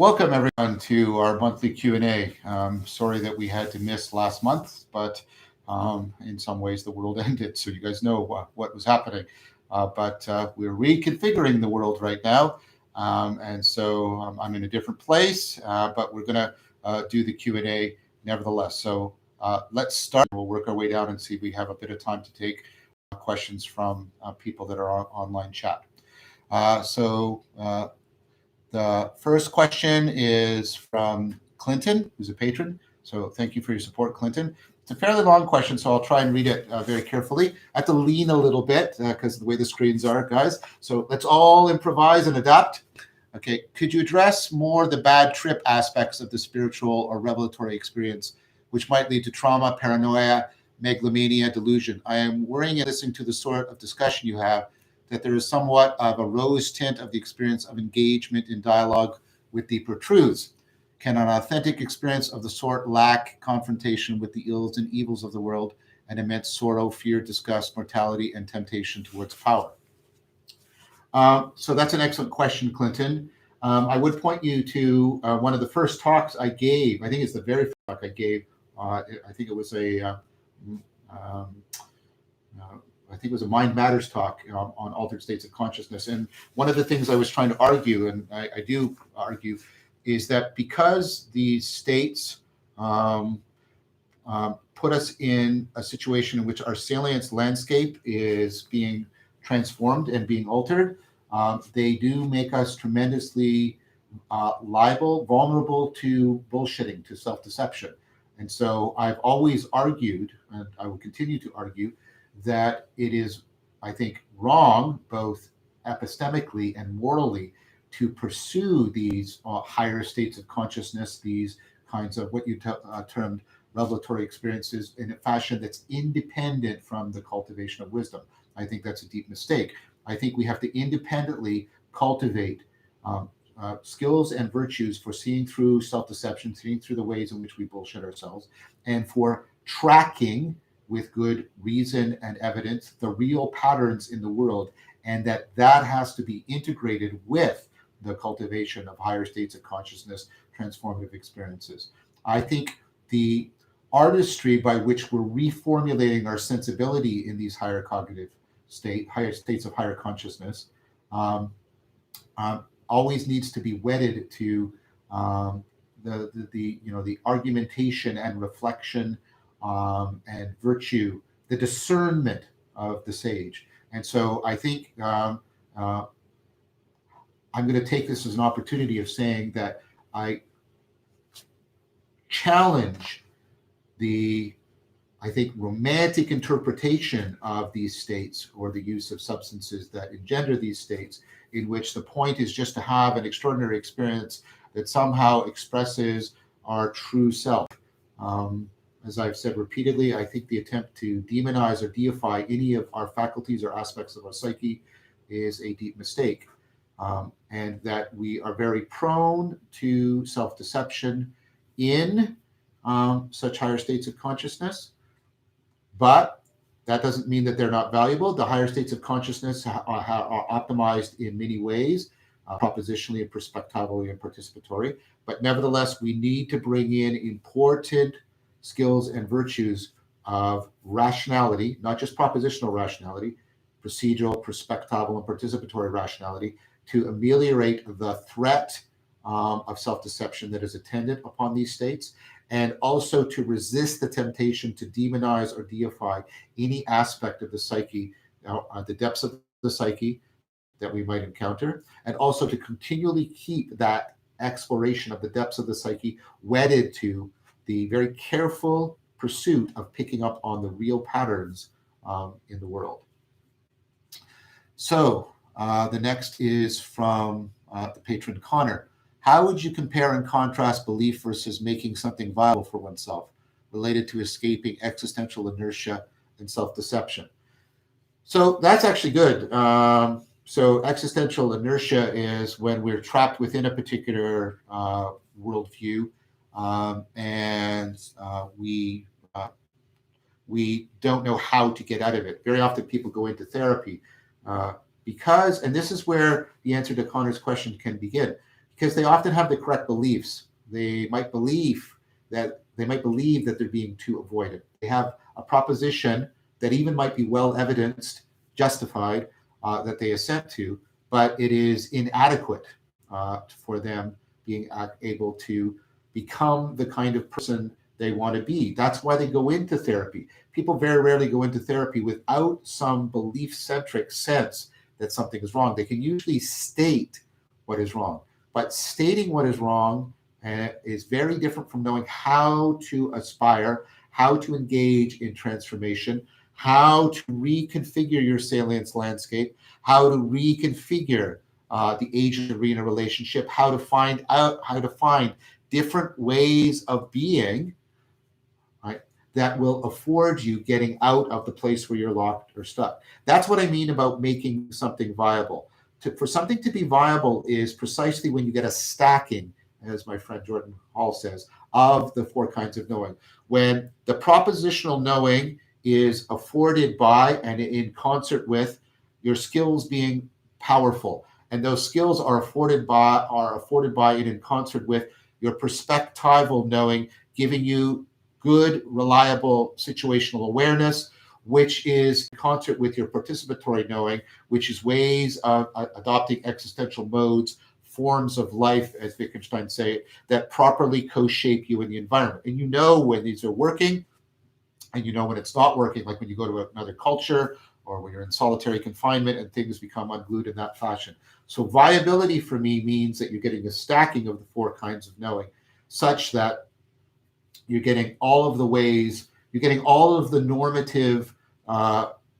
Welcome everyone to our monthly Q&A. Sorry that we had to miss last month, but in some ways the world ended, so you guys know what was happening. But we're reconfiguring the world right now, and so I'm in a different place, but we're going to do the Q&A nevertheless. So let's start. We'll work our way down and see if we have a bit of time to take questions from people that are on online chat. The first question is from Clinton, who's a patron. So thank you for your support, Clinton. It's a fairly long question, so I'll try and read it very carefully. I have to lean a little bit because of the way the screens are, guys. So let's all improvise and adapt. Okay, could you address more the bad trip aspects of the spiritual or revelatory experience, which might lead to trauma, paranoia, megalomania, delusion? I am worrying and listening to the sort of discussion you have that there is somewhat of a rose tint of the experience of engagement in dialogue with deeper truths. Can an authentic experience of the sort lack confrontation with the ills and evils of the world and immense sorrow, fear, disgust, mortality, and temptation towards power? So that's an excellent question, Clinton. I would point you to one of the first talks I gave. I think it's the very first talk I gave. I think it was a Mind Matters talk on altered states of consciousness. And one of the things I was trying to argue, and I do argue, is that because these states put us in a situation in which our salience landscape is being transformed and being altered, they do make us tremendously vulnerable to bullshitting, to self-deception. And so I've always argued, and I will continue to argue, that it is, I think, wrong, both epistemically and morally, to pursue these higher states of consciousness, these kinds of what you termed revelatory experiences, in a fashion that's independent from the cultivation of wisdom. I think that's a deep mistake. I think we have to independently cultivate skills and virtues for seeing through self-deception, seeing through the ways in which we bullshit ourselves, and for tracking with good reason and evidence the real patterns in the world, and that has to be integrated with the cultivation of higher states of consciousness, transformative experiences. I think the artistry by which we're reformulating our sensibility in these higher cognitive higher states of higher consciousness, always needs to be wedded to the argumentation and reflection and virtue, the discernment of the sage. And so I think I'm going to take this as an opportunity of saying that I challenge the, I think, romantic interpretation of these states or the use of substances that engender these states, in which the point is just to have an extraordinary experience that somehow expresses our true self. As I've said repeatedly, I think the attempt to demonize or deify any of our faculties or aspects of our psyche is a deep mistake, and that we are very prone to self-deception in such higher states of consciousness. But that doesn't mean that they're not valuable. The higher states of consciousness are optimized in many ways, propositionally and perspectively and participatory. But nevertheless, we need to bring in important skills and virtues of rationality, not just propositional rationality, procedural, perspectival, and participatory rationality, to ameliorate the threat of self-deception that is attendant upon these states, and also to resist the temptation to demonize or deify any aspect of the psyche, the depths of the psyche that we might encounter, and also to continually keep that exploration of the depths of the psyche wedded to the very careful pursuit of picking up on the real patterns in the world. So the next is from the patron Connor. How would you compare and contrast belief versus making something viable for oneself, related to escaping existential inertia and self-deception? So that's actually good. So existential inertia is when we're trapped within a particular worldview, and we don't know how to get out of it. Very often people go into therapy because, and this is where the answer to Connor's question can begin, because they often have the correct beliefs. They might believe that they're being too avoided. They have a proposition that even might be well evidenced, justified, that they assent to, but it is inadequate for them being able to become the kind of person they want to be. That's why they go into therapy. People very rarely go into therapy without some belief-centric sense that something is wrong. They can usually state what is wrong, but stating what is wrong is very different from knowing how to aspire, how to engage in transformation, how to reconfigure your salience landscape, how to reconfigure the agent-arena relationship, how to find different ways of being, right, that will afford you getting out of the place where you're locked or stuck. That's what I mean about making something viable. For something to be viable is precisely when you get a stacking, as my friend Jordan Hall says, of the four kinds of knowing. When the propositional knowing is afforded by and in concert with your skills being powerful, and those skills are afforded by and in concert with your perspectival knowing, giving you good, reliable situational awareness, which is in concert with your participatory knowing, which is ways of adopting existential modes, forms of life, as Wittgenstein say, that properly co-shape you in the environment. And you know when these are working, and you know when it's not working, like when you go to another culture or when you're in solitary confinement and things become unglued in that fashion. So viability for me means that you're getting a stacking of the four kinds of knowing, such that you're getting all of the ways, you're getting all of the normative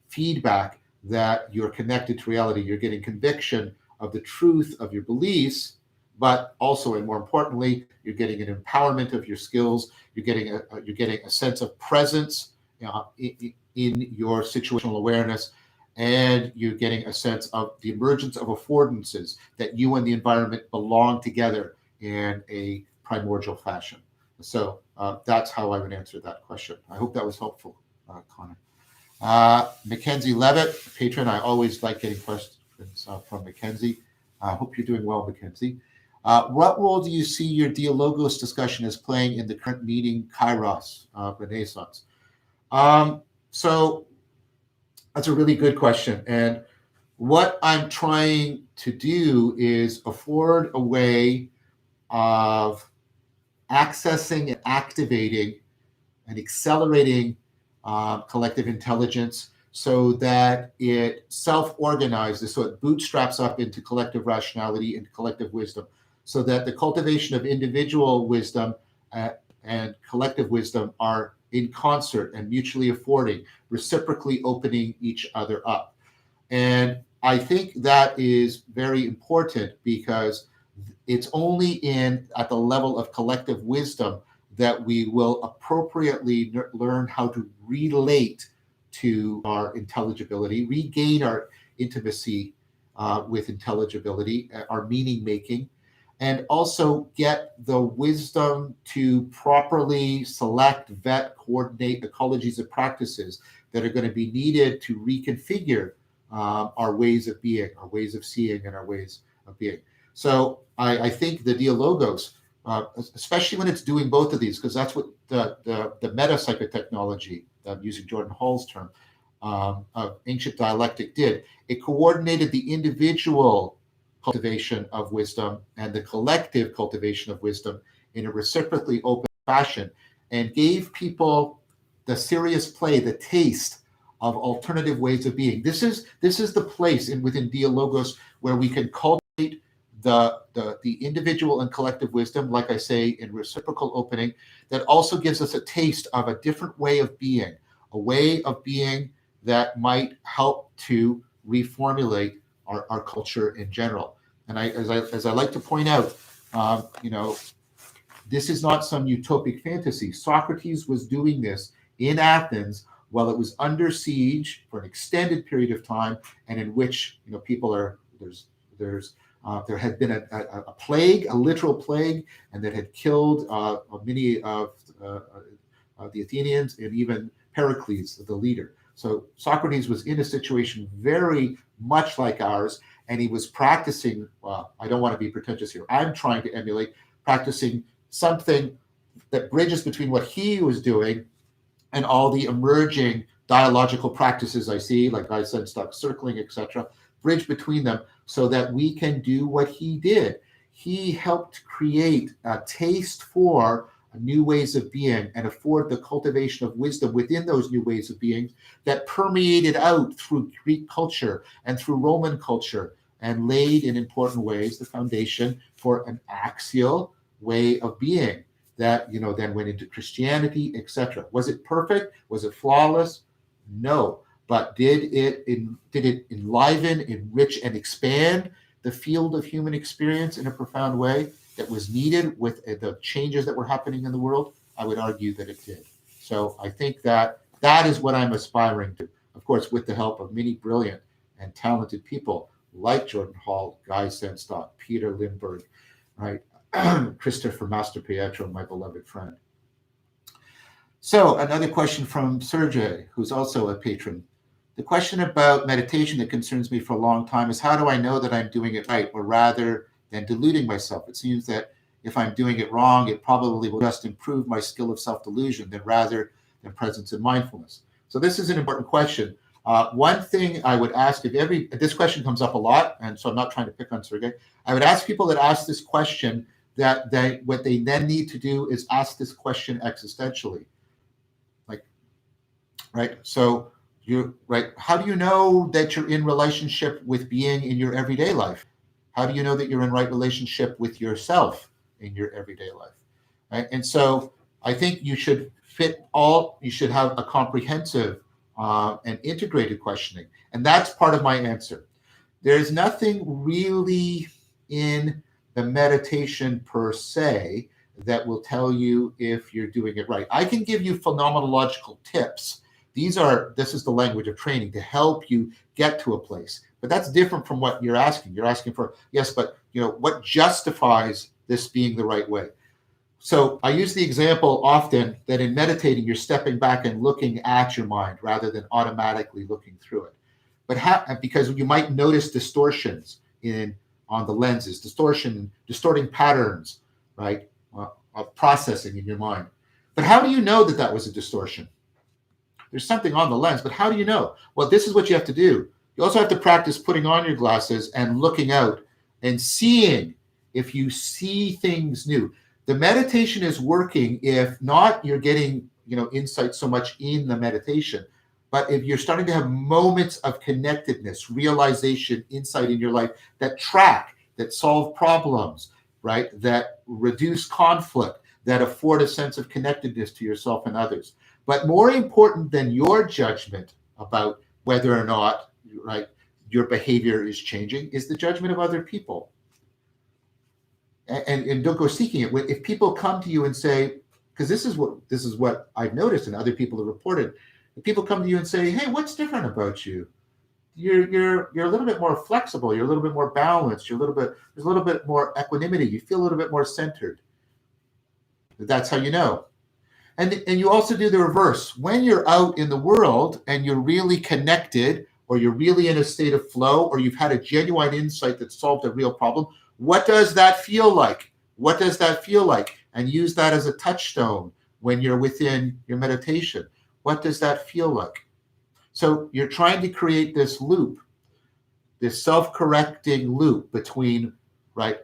feedback that you're connected to reality. You're getting conviction of the truth of your beliefs, but also, and more importantly, you're getting an empowerment of your skills. You're getting a sense of presence in your situational awareness, and you're getting a sense of the emergence of affordances that you and the environment belong together in a primordial fashion. So that's how I would answer that question. I hope that was helpful, Connor. Mackenzie Levitt, patron. I always like getting questions from Mackenzie. I hope you're doing well, Mackenzie. What role do you see your Dialogos discussion as playing in the current meeting, Kairos, Renaissance? So that's a really good question. And what I'm trying to do is afford a way of accessing and activating and accelerating collective intelligence so that it self-organizes, so it bootstraps up into collective rationality and collective wisdom, so that the cultivation of individual wisdom and collective wisdom are in concert and mutually affording, reciprocally opening each other up. And I think that is very important because it's only at the level of collective wisdom that we will appropriately learn how to relate to our intelligibility, regain our intimacy with intelligibility, our meaning making, and also get the wisdom to properly select, vet, coordinate ecologies of practices that are going to be needed to reconfigure our ways of being, our ways of seeing, and our ways of being. So I think the Dialogos, especially when it's doing both of these, because that's what the meta psychotechnology, using Jordan Hall's term, of ancient dialectic did. It coordinated the individual cultivation of wisdom and the collective cultivation of wisdom in a reciprocally open fashion, and gave people the serious play, the taste of alternative ways of being. This is the place within Dialogos where we can cultivate the individual and collective wisdom, like I say, in reciprocal opening, that also gives us a taste of a different way of being, a way of being that might help to reformulate our culture in general. And as I like to point out, this is not some utopic fantasy. Socrates was doing this in Athens while it was under siege for an extended period of time, and in which people are there had been a plague, a literal plague, and that had killed many of the Athenians and even Pericles, the leader. So Socrates was in a situation very much like ours, and he was practicing, well, I don't want to be pretentious here, I'm trying to emulate practicing something that bridges between what he was doing and all the emerging dialogical practices I see, like I said, stuck circling, etc., bridge between them so that we can do what he did. He helped create a taste for new ways of being and afford the cultivation of wisdom within those new ways of being that permeated out through Greek culture and through Roman culture and laid in important ways the foundation for an axial way of being that then went into Christianity, etc. Was it perfect? Was it flawless? No. But did it enliven, enrich, and expand the field of human experience in a profound way that was needed with the changes that were happening in the world? I would argue that it did. So I think that is what I'm aspiring to. Of course, with the help of many brilliant and talented people like Jordan Hall, Guy Sandstock, Peter Lindbergh, right? Christopher Mastropietro, my beloved friend. So another question from Sergey, who's also a patron. The question about meditation that concerns me for a long time is, how do I know that I'm doing it right, or rather than deluding myself? It seems that if I'm doing it wrong, it probably will just improve my skill of self-delusion rather than presence and mindfulness. So this is an important question. One thing I would ask, this question comes up a lot, and so I'm not trying to pick on Sergey, I would ask people that ask this question that what they then need to do is ask this question existentially. Like, right? So how do you know that you're in relationship with being in your everyday life? How do you know that you're in right relationship with yourself in your everyday life? Right? And so I think you should have a comprehensive and integrated questioning. And that's part of my answer. There's nothing really in the meditation per se that will tell you if you're doing it right. I can give you phenomenological tips. This is the language of training to help you get to a place. But that's different from what you're asking. You're asking for, yes, but what justifies this being the right way? So I use the example often that in meditating, you're stepping back and looking at your mind rather than automatically looking through it. But because you might notice distortions on the lenses, distorting patterns, right, of processing in your mind. But how do you know that was a distortion? There's something on the lens, but how do you know? Well, this is what you have to do. You also have to practice putting on your glasses and looking out and seeing if you see things new. The meditation is working if not you're getting insight so much in the meditation, but if you're starting to have moments of connectedness, realization, insight in your life that solve problems, right, that reduce conflict, that afford a sense of connectedness to yourself and others. But more important than your judgment about whether or not, right, your behavior is changing is the judgment of other people. And don't go seeking it. If people come to you and say, because this is what I've noticed and other people have reported, if people come to you and say, hey, what's different about you? You're a little bit more flexible. You're a little bit more balanced. There's a little bit more equanimity. You feel a little bit more centered. That's how you know. And you also do the reverse. When you're out in the world and you're really connected, or you're really in a state of flow, or you've had a genuine insight that solved a real problem, what does that feel like? What does that feel like? And use that as a touchstone when you're within your meditation. What does that feel like? So you're trying to create this loop, this self-correcting loop between, right,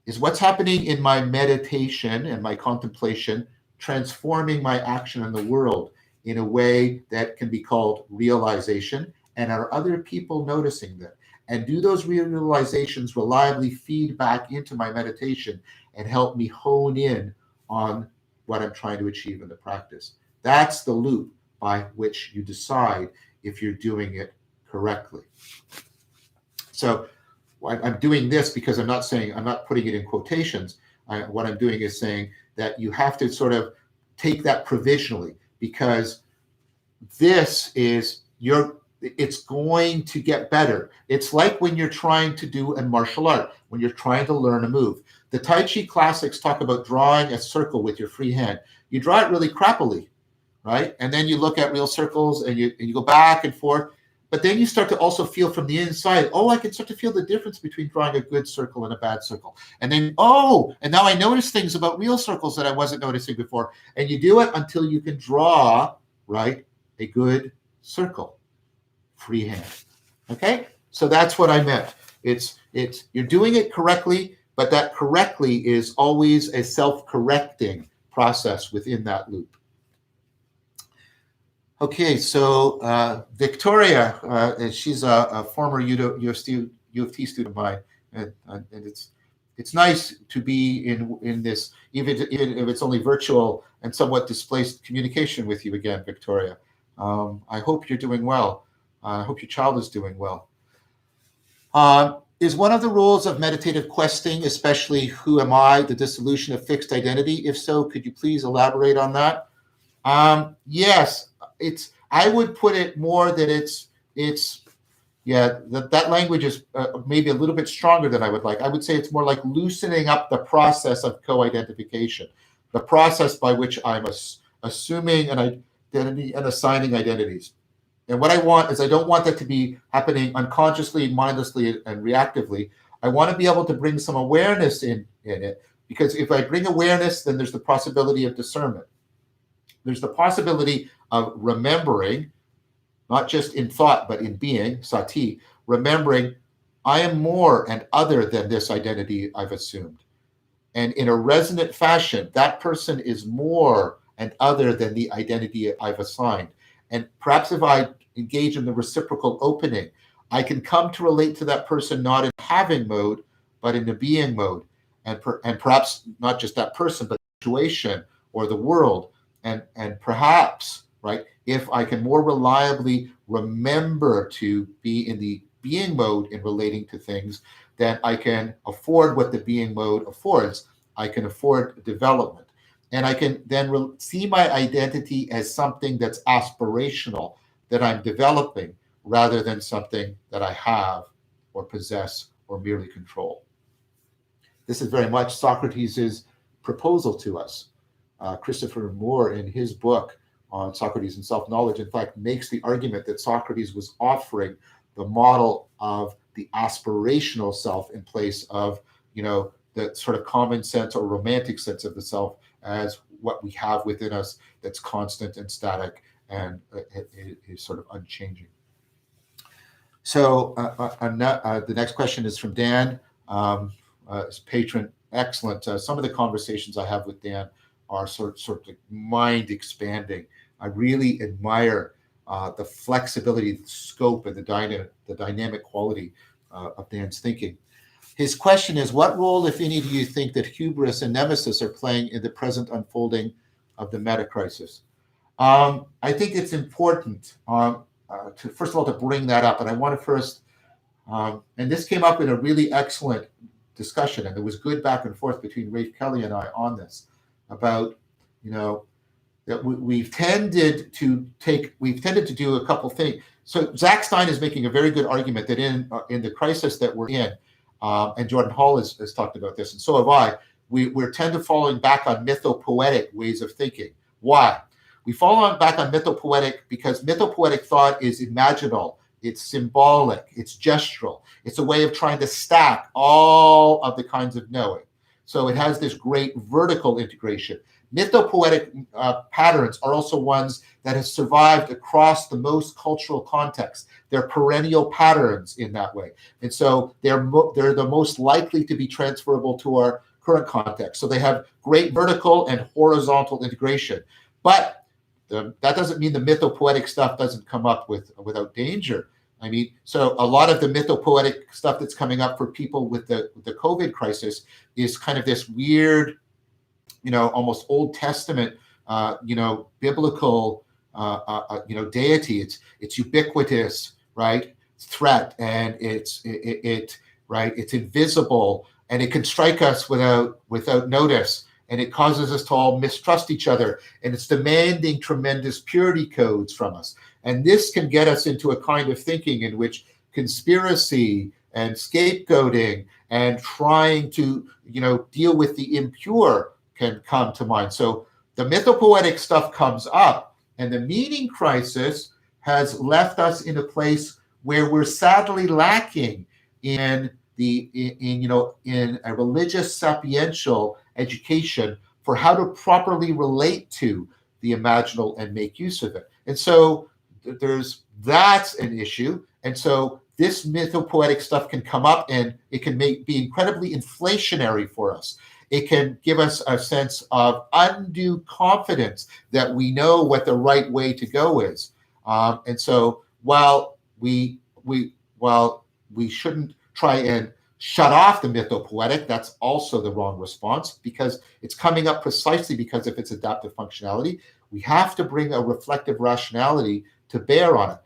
is what's happening in my meditation and my contemplation transforming my action in the world in a way that can be called realization, and are other people noticing that? And do those realizations reliably feed back into my meditation and help me hone in on what I'm trying to achieve in the practice? That's the loop by which you decide if you're doing it correctly. So I'm doing this because I'm not putting it in quotations. What I'm doing is saying that you have to sort of take that provisionally, because it's going to get better. It's like when you're trying to do a martial art, when you're trying to learn a move. The Tai Chi classics talk about drawing a circle with your free hand. You draw it really crappily, right? And then you look at real circles and you go back and forth. But then you start to also feel from the inside, oh, I can start to feel the difference between drawing a good circle and a bad circle. And then, oh, and now I notice things about real circles that I wasn't noticing before. And you do it until you can draw, right, a good circle, freehand. Okay? So that's what I meant. It's you're doing it correctly, but that correctly is always a self-correcting process within that loop. Okay, so Victoria, she's a former U of T student of mine, and it's nice to be in this, even if it's only virtual and somewhat displaced communication with you again, Victoria. I hope you're doing well. I hope your child is doing well. Is one of the rules of meditative questing, especially who am I, the dissolution of fixed identity? If so, could you please elaborate on that? Yes, I would put it more that that language is maybe a little bit stronger than I would like. I would say it's more like loosening up the process of co-identification, the process by which I'm assuming an identity and assigning identities. And what I want is, I don't want that to be happening unconsciously, mindlessly, and reactively. I want to be able to bring some awareness in it, because if I bring awareness, then there's the possibility of discernment. There's the possibility of remembering, not just in thought, but in being, sati, remembering I am more and other than this identity I've assumed. And in a resonant fashion, that person is more and other than the identity I've assigned. And perhaps if I engage in the reciprocal opening, I can come to relate to that person not in having mode, but in the being mode. And perhaps not just that person, but the situation or the world. And perhaps, right, if I can more reliably remember to be in the being mode in relating to things, then I can afford what the being mode affords. I can afford development. And I can then see my identity as something that's aspirational, that I'm developing, rather than something that I have or possess or merely control. This is very much Socrates' proposal to us. Christopher Moore, in his book on Socrates and self-knowledge, in fact, makes the argument that Socrates was offering the model of the aspirational self in place of, the sort of common sense or romantic sense of the self as what we have within us that's constant and static and is sort of unchanging. So the next question is from Dan, patron. Excellent. Some of the conversations I have with Dan are sort of mind expanding. I really admire the flexibility, the scope, and the dynamic quality of Dan's thinking. His question is, what role, if any, do you think that hubris and nemesis are playing in the present unfolding of the meta crisis? I think it's important to, first of all, to bring that up. And I want to first, and this came up in a really excellent discussion, and there was good back and forth between Rafe Kelly and I on this, about, that we've tended to do a couple things. So Zach Stein is making a very good argument that in the crisis that we're in, and Jordan Hall has talked about this, and so have I, we're tend to falling back on mythopoetic ways of thinking. Why? We fall back on mythopoetic because mythopoetic thought is imaginal, it's symbolic, it's gestural. It's a way of trying to stack all of the kinds of knowing. So it has this great vertical integration. Mythopoetic patterns are also ones that have survived across the most cultural contexts. They're perennial patterns in that way. And so they're the most likely to be transferable to our current context. So they have great vertical and horizontal integration. But that doesn't mean the mythopoetic stuff doesn't come up without danger. I mean, so a lot of the mythopoetic stuff that's coming up for people with the COVID crisis is kind of this weird, almost Old Testament, biblical, deity. It's ubiquitous, right? Threat, and it's invisible, and it can strike us without notice, and it causes us to all mistrust each other, and it's demanding tremendous purity codes from us. And this can get us into a kind of thinking in which conspiracy and scapegoating and trying to, deal with the impure can come to mind. So the mythopoetic stuff comes up, and the meaning crisis has left us in a place where we're sadly lacking in in a religious sapiential education for how to properly relate to the imaginal and make use of it. And so that's an issue. And so this mythopoetic stuff can come up, and it can be incredibly inflationary for us. It can give us a sense of undue confidence that we know what the right way to go is. And so while we shouldn't try and shut off the mythopoetic, that's also the wrong response, because it's coming up precisely because of its adaptive functionality. We have to bring a reflective rationality to bear on it.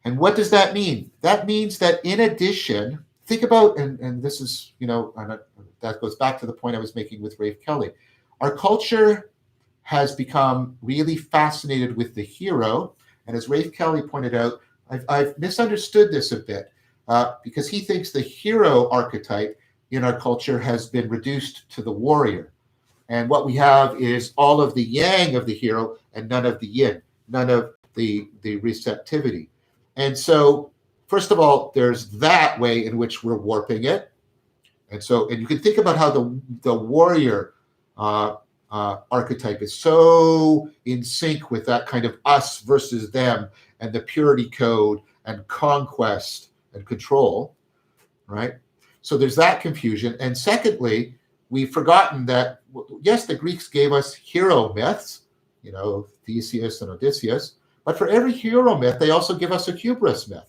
And what does that mean? That means that in addition, think about, and this is, and that goes back to the point I was making with Rafe Kelly. Our culture has become really fascinated with the hero. And as Rafe Kelly pointed out, I've misunderstood this a bit because he thinks the hero archetype in our culture has been reduced to the warrior. And what we have is all of the yang of the hero and none of the yin, none of the receptivity. And so, first of all, there's that way in which we're warping it. And you can think about how the warrior archetype is so in sync with that kind of us versus them and the purity code and conquest and control, right? So there's that confusion. And secondly, we've forgotten that, yes, the Greeks gave us hero myths, Theseus and Odysseus, but for every hero myth, they also give us a hubris myth.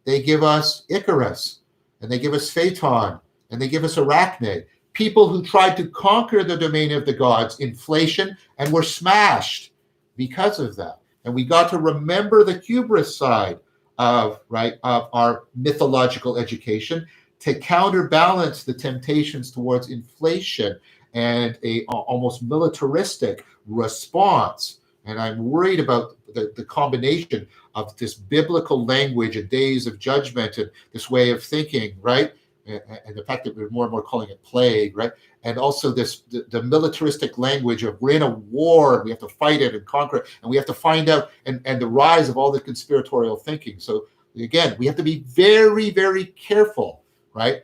They give us Icarus, and they give us Phaeton, and they give us Arachne, people who tried to conquer the domain of the gods, inflation, and were smashed because of that. And we got to remember the hubris side of our mythological education to counterbalance the temptations towards inflation and a almost militaristic response. And I'm worried about the combination of this biblical language and days of judgment and this way of thinking, right? And the fact that we're more and more calling it plague, right? And also the militaristic language of we're in a war and we have to fight it and conquer it, and we have to find out, and the rise of all the conspiratorial thinking. So again, we have to be very, very careful, right,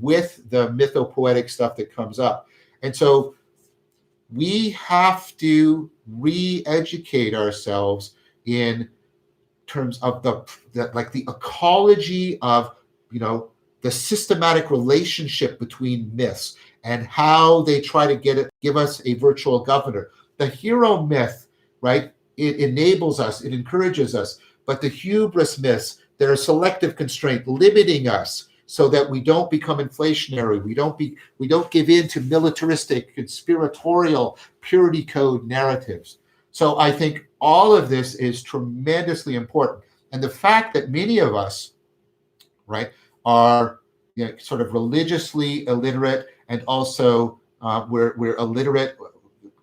with the mythopoetic stuff that comes up. And so we have to re-educate ourselves in terms of the ecology of the systematic relationship between myths and how they try to give us a virtual governor. The hero myth, right? It enables us, it encourages us, but the hubris myths, they're a selective constraint limiting us so that we don't become inflationary. We don't give in to militaristic, conspiratorial, purity code narratives. So I think all of this is tremendously important. And the fact that many of us, right, are sort of religiously illiterate, and also we're illiterate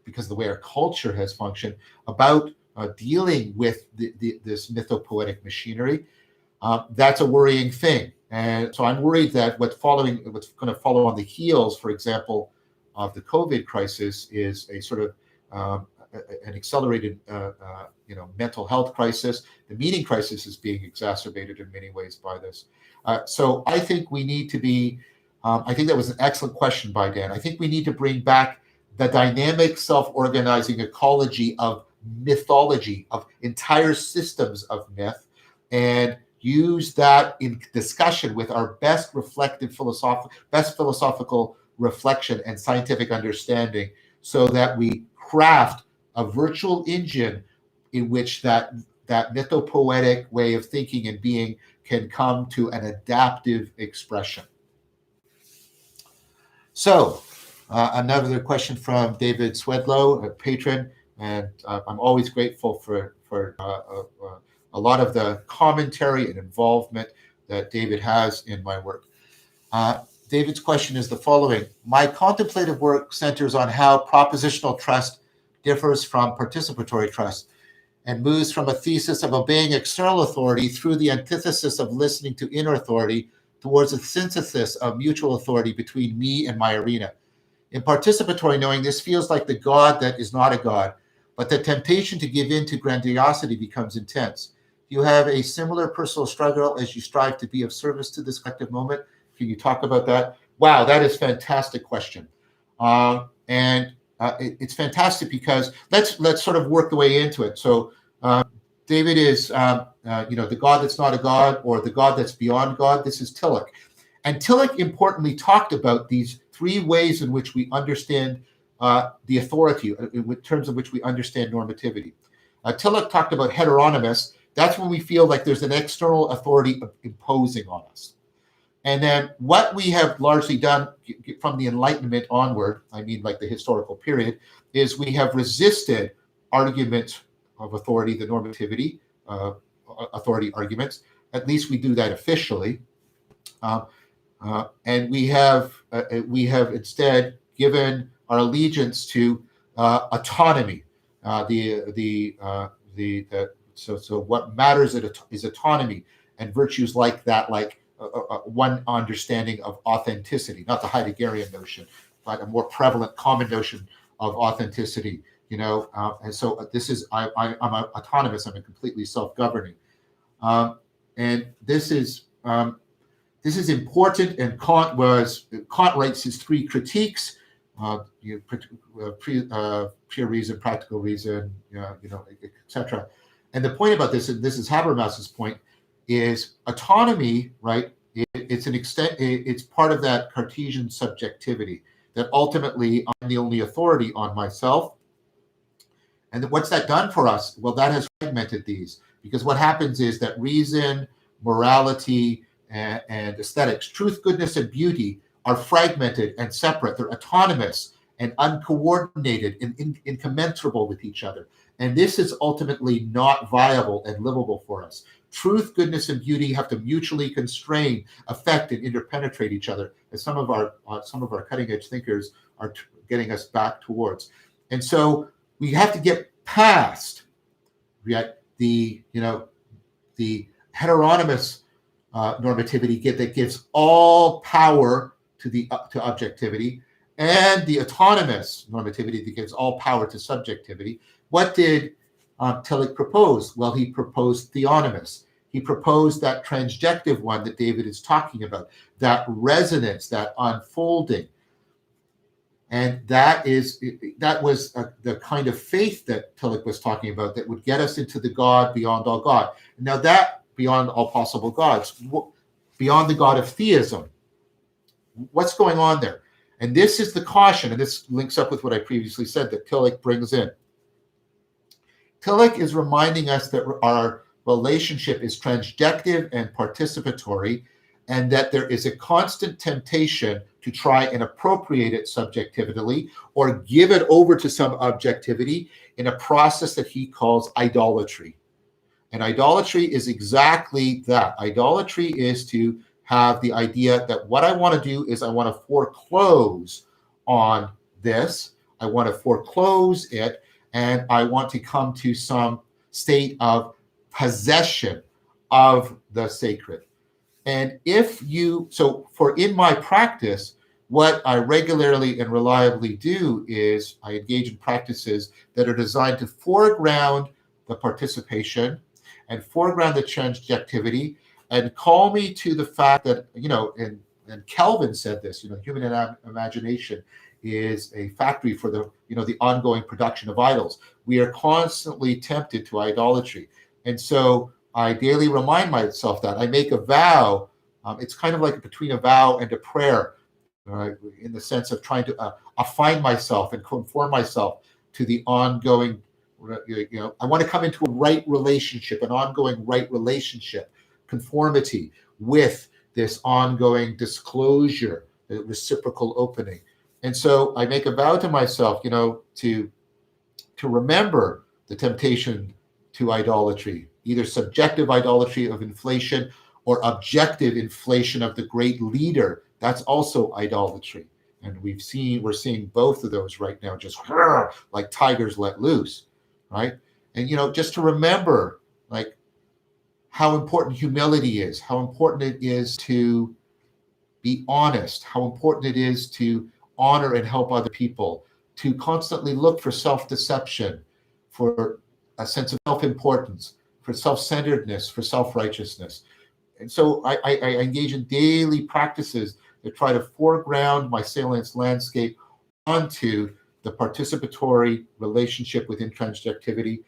because of the way our culture has functioned about dealing with this mythopoetic machinery, that's a worrying thing. And so I'm worried that what's going to follow on the heels, for example, of the COVID crisis is a sort of an accelerated mental health crisis. The meaning crisis is being exacerbated in many ways by this. So I think we need to be, I think that was an excellent question by Dan. I think we need to bring back the dynamic self-organizing ecology of mythology, of entire systems of myth, and use that in discussion with our best philosophical reflection and scientific understanding, so that we craft a virtual engine in which that mythopoetic way of thinking and being can come to an adaptive expression. So another question from David Swedlow, a patron, and I'm always grateful for a lot of the commentary and involvement that David has in my work. David's question is the following: my contemplative work centers on how propositional trust differs from participatory trust, and moves from a thesis of obeying external authority through the antithesis of listening to inner authority towards a synthesis of mutual authority between me and my arena. In participatory knowing, this feels like the God that is not a God, but the temptation to give in to grandiosity becomes intense. you have a similar personal struggle as you strive to be of service to this collective moment? Can you talk about that? Wow, that is a fantastic question. It's fantastic because let's sort of work the way into it. So David is, the God that's not a God, or the God that's beyond God. This is Tillich. And Tillich importantly talked about these three ways in which we understand the authority, in terms of which we understand normativity. Tillich talked about heteronymous. That's when we feel like there's an external authority imposing on us. And then what we have largely done from the Enlightenment onward, I mean like the historical period, is we have resisted arguments of authority, the normativity, authority arguments. At least we do that officially. And we have instead given our allegiance to autonomy. So what matters is autonomy and virtues like that, like one understanding of authenticity, not the Heideggerian notion, but a more prevalent common notion of authenticity. And so this is I'm autonomous. I'm completely self-governing, and this is important. And Kant writes his three critiques: pure reason, practical reason, etc. And the point about this, and this is Habermas's point, is autonomy, right? It's part of that Cartesian subjectivity that ultimately I'm the only authority on myself. And what's that done for us? Well, that has fragmented these, because what happens is that reason, morality, and aesthetics, truth, goodness, and beauty are fragmented and separate. They're autonomous and uncoordinated and incommensurable with each other. And this is ultimately not viable and livable for us. Truth, goodness, and beauty have to mutually constrain, affect, and interpenetrate each other, as some of our cutting-edge thinkers are getting us back towards. And so we have to get past the heteronymous normativity that gives all power to objectivity, and the autonomous normativity that gives all power to subjectivity. What did Tillich propose? Well, he proposed theonomous. He proposed that transjective one that David is talking about, that resonance, that unfolding. And that was the kind of faith that Tillich was talking about that would get us into the God beyond all God. Now that beyond all possible gods, beyond the God of theism, what's going on there? And this is the caution, and this links up with what I previously said that Tillich brings in. Tillich is reminding us that our relationship is transjective and participatory, and that there is a constant temptation to try and appropriate it subjectively or give it over to some objectivity in a process that he calls idolatry. And idolatry is exactly that. Idolatry is to have the idea that what I want to do is I want to foreclose on this. I want to foreclose it, and I want to come to some state of possession of the sacred. And in my practice, what I regularly and reliably do is I engage in practices that are designed to foreground the participation and foreground the transjectivity and call me to the fact that, and Kelvin said this, human imagination is a factory for the ongoing production of idols. We are constantly tempted to idolatry. And so I daily remind myself that I make a vow. It's kind of like between a vow and a prayer, in the sense of trying to affine myself and conform myself to the ongoing, I want to come into a right relationship, an ongoing right relationship, conformity with this ongoing disclosure, the reciprocal opening. And so I make a vow to myself, to remember the temptation to idolatry, either subjective idolatry of inflation or objective inflation of the great leader. That's also idolatry. And we're seeing both of those right now, just like tigers let loose, right? And, just to remember, like, how important humility is, how important it is to be honest, how important it is to honor and help other people, to constantly look for self-deception, for a sense of self-importance, for self-centeredness, for self-righteousness. And so I engage in daily practices that try to foreground my salience landscape onto the participatory relationship with intransjectivity.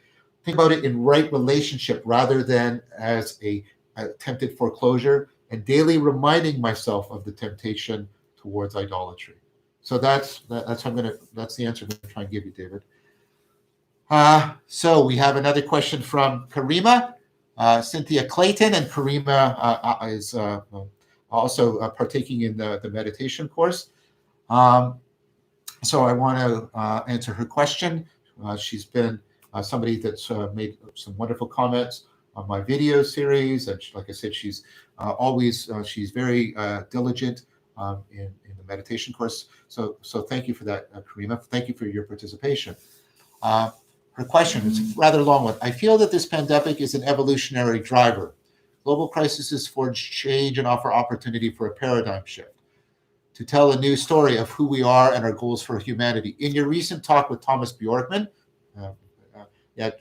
Think about it in right relationship rather than as a attempted foreclosure, and daily reminding myself of the temptation towards idolatry. So that's the answer I'm going to try and give you, David. So we have another question from Karima, Cynthia Clayton, and Karima is also partaking in the meditation course. So I want to answer her question. She's been somebody that's made some wonderful comments on my video series, and like I said, she's she's very diligent in the meditation course. So thank you for that, Karima. Thank you for your participation. Her question is a rather long one. I feel that this pandemic is an evolutionary driver. Global crises forge change and offer opportunity for a paradigm shift to tell a new story of who we are and our goals for humanity. In your recent talk with Thomas Bjorkman,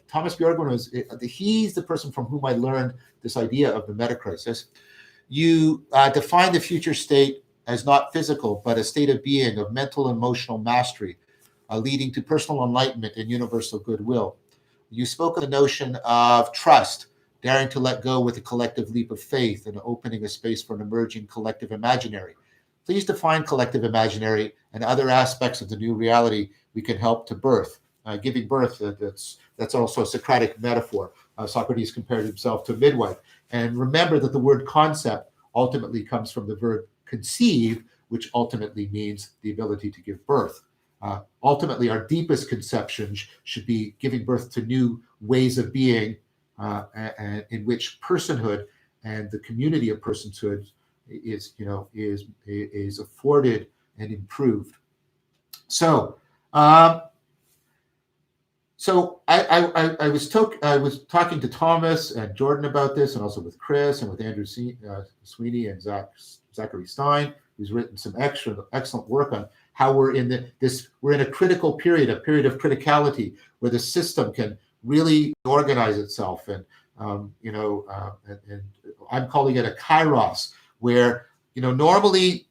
Thomas Bjorkman he's the person from whom I learned this idea of the meta crisis. You define the future state as not physical, but a state of being, of mental and emotional mastery, leading to personal enlightenment and universal goodwill. You spoke of the notion of trust, daring to let go with a collective leap of faith and opening a space for an emerging collective imaginary. Please define collective imaginary and other aspects of the new reality we can help to birth. Giving birth, that's also a Socratic metaphor. Socrates compared himself to a midwife. And remember that the word concept ultimately comes from the verb conceive, which ultimately means the ability to give birth. Ultimately, our deepest conceptions should be giving birth to new ways of being, and in which personhood and the community of personhood is afforded and improved. So, I was talking to Thomas and Jordan about this, and also with Chris and with Andrew Sweeney and Zachary Stein, who's written some excellent work on how we're in a critical period, a period of criticality, where the system can really organize itself, and I'm calling it a kairos, where normally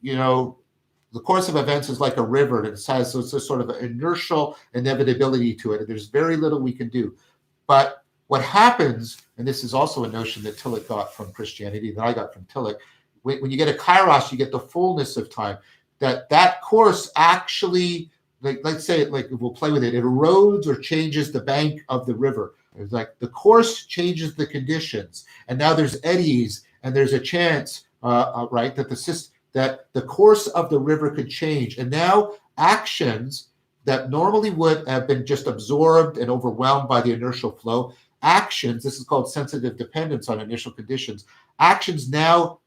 the course of events is like a river, and it has this sort of an inertial inevitability to it, and there's very little we can do. But what happens, and this is also a notion that Tillich got from Christianity, that I got from Tillich, when you get a kairos, you get the fullness of time. That course actually, let's say, we'll play with it, it erodes or changes the bank of the river. It's like the course changes the conditions, and now there's eddies, and there's a chance, right, that the course of the river could change. And now actions that normally would have been just absorbed and overwhelmed by the inertial flow, actions, this is called sensitive dependence on initial conditions, actions now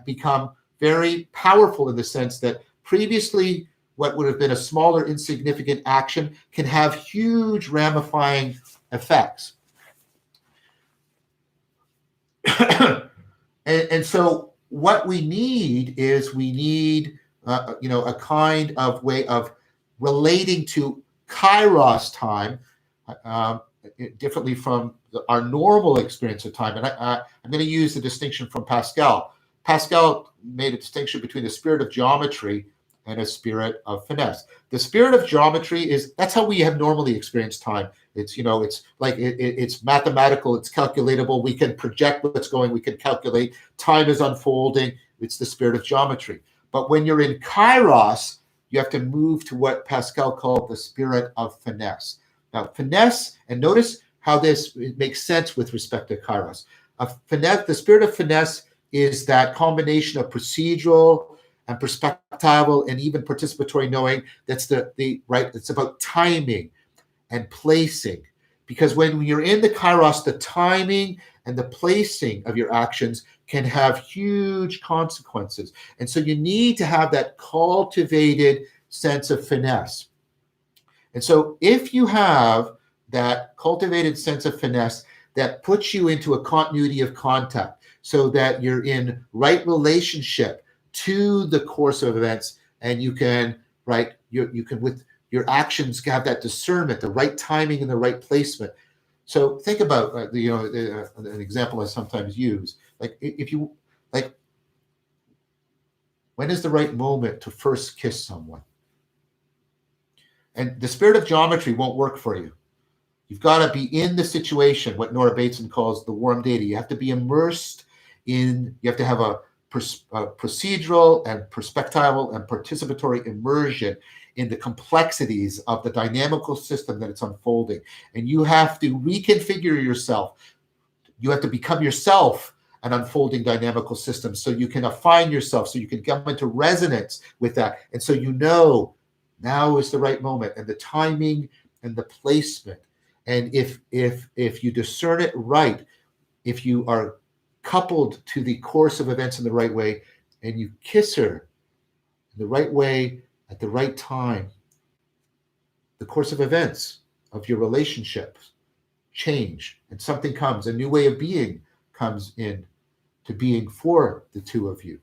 become very powerful in the sense that previously what would have been a smaller, insignificant action can have huge ramifying effects. and so what we need is a kind of way of relating to kairos time differently from our normal experience of time. And I'm going to use the distinction from Pascal. Pascal made a distinction between the spirit of geometry and a spirit of finesse. The spirit of geometry that's how we have normally experienced time. It's it's mathematical, it's calculatable. We can project what's going, we can calculate. Time is unfolding. It's the spirit of geometry. But when you're in kairos, you have to move to what Pascal called the spirit of finesse. Now, finesse, and notice how this makes sense with respect to kairos. The spirit of finesse is that combination of procedural and perspectival and even participatory knowing. That's it's about timing and placing. Because when you're in the kairos, the timing and the placing of your actions can have huge consequences. And so you need to have that cultivated sense of finesse. And so if you have that cultivated sense of finesse, that puts you into a continuity of contact so that you're in right relationship to the course of events, and you can with your actions have that discernment, the right timing and the right placement. So think about an example I sometimes use. Like if you like, when is the right moment to first kiss someone? And the spirit of geometry won't work for you. You've got to be in the situation, what Nora Bateson calls the warm data. You have to be immersed in, you have to have a procedural and perspectival and participatory immersion in the complexities of the dynamical system that it's unfolding. And you have to reconfigure yourself. You have to become yourself an unfolding dynamical system so you can affine yourself, so you can come into resonance with that. And so now is the right moment, and the timing and the placement. And if you discern it right, if you are coupled to the course of events in the right way, and you kiss her in the right way at the right time, the course of events of your relationships change, and something comes, a new way of being comes in to being for the two of you.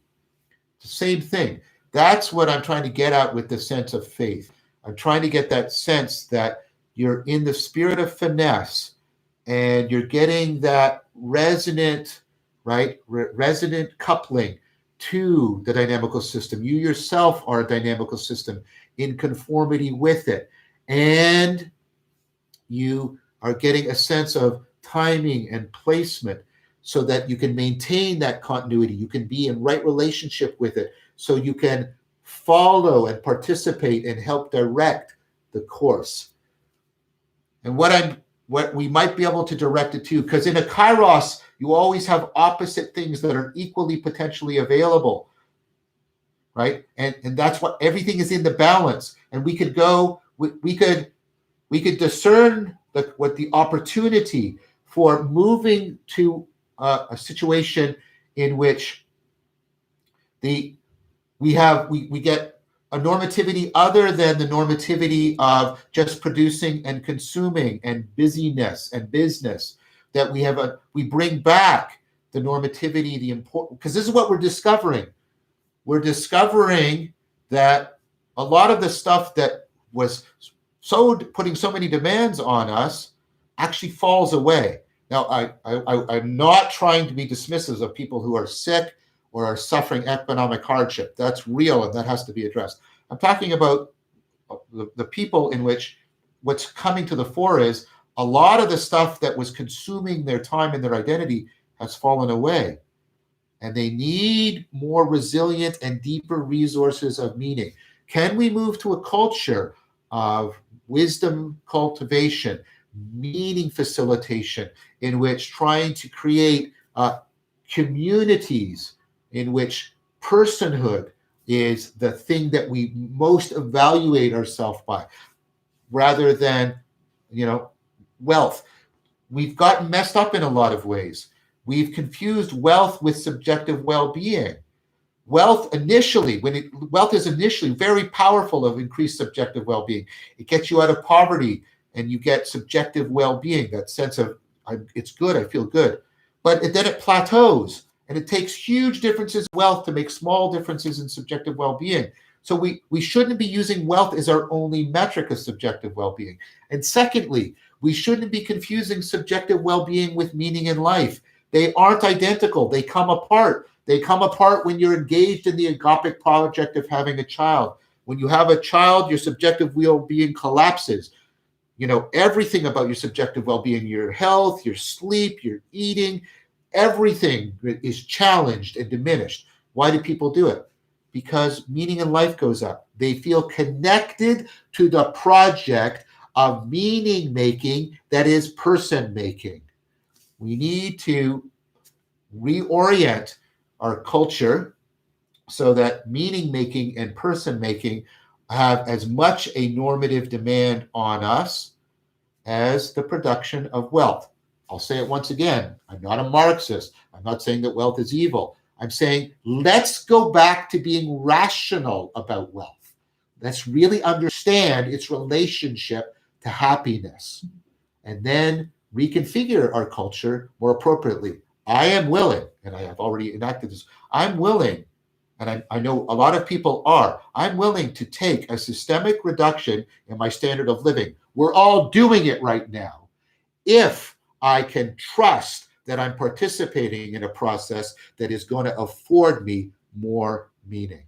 The same thing. That's what I'm trying to get at with the sense of faith. I'm trying to get that sense that you're in the spirit of finesse, and you're getting that resonant, right? Resonant coupling to the dynamical system. You yourself are a dynamical system in conformity with it. And you are getting a sense of timing and placement so that you can maintain that continuity. You can be in right relationship with it, so you can follow and participate and help direct the course. And what we might be able to direct it to, because in a kairos, you always have opposite things that are equally potentially available, right? And that's what everything is in the balance. And we could discern what the opportunity for moving to a situation in which we get a normativity other than the normativity of just producing and consuming and busyness and business, that we bring back the normativity, the important, because this is what we're discovering. We're discovering that a lot of the stuff that was putting so many demands on us actually falls away. Now, I'm not trying to be dismissive of people who are sick or are suffering economic hardship. That's real, and that has to be addressed. I'm talking about the people in which what's coming to the fore is a lot of the stuff that was consuming their time and their identity has fallen away. And they need more resilient and deeper resources of meaning. Can we move to a culture of wisdom cultivation, meaning facilitation, in which trying to create communities in which personhood is the thing that we most evaluate ourselves by, rather than, wealth? We've gotten messed up in a lot of ways. We've confused wealth with subjective well-being. Wealth is initially very powerful of increased subjective well-being. It gets you out of poverty, and you get subjective well-being, that sense of it's good, I feel good. But then it plateaus, and it takes huge differences in wealth to make small differences in subjective well-being. So we shouldn't be using wealth as our only metric of subjective well-being. And secondly, we shouldn't be confusing subjective well-being with meaning in life. They aren't identical. They come apart. They come apart when you're engaged in the agapic project of having a child. When you have a child, your subjective well-being collapses. Everything about your subjective well-being, your health, your sleep, your eating, everything is challenged and diminished. Why do people do it? Because meaning in life goes up. They feel connected to the project of meaning making that is person making. We need to reorient our culture so that meaning making and person making have as much a normative demand on us as the production of wealth. I'll say it once again. I'm not a Marxist. I'm not saying that wealth is evil. I'm saying let's go back to being rational about wealth. Let's really understand its relationship to happiness, and then reconfigure our culture more appropriately. I am willing, and I have already enacted this, I'm willing, and I know a lot of people are, I'm willing to take a systemic reduction in my standard of living. We're all doing it right now. if I can trust that I'm participating in a process that is going to afford me more meaning.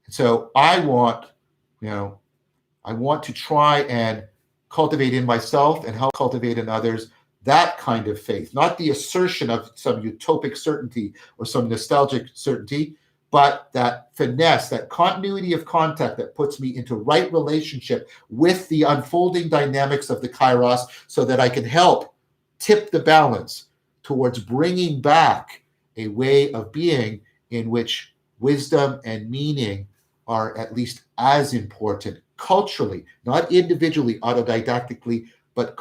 So I want to try and cultivate in myself and help cultivate in others that kind of faith, not the assertion of some utopic certainty or some nostalgic certainty, but that finesse, that continuity of contact that puts me into right relationship with the unfolding dynamics of the kairos, so that I can help tip the balance towards bringing back a way of being in which wisdom and meaning are at least as important culturally, not individually, autodidactically, but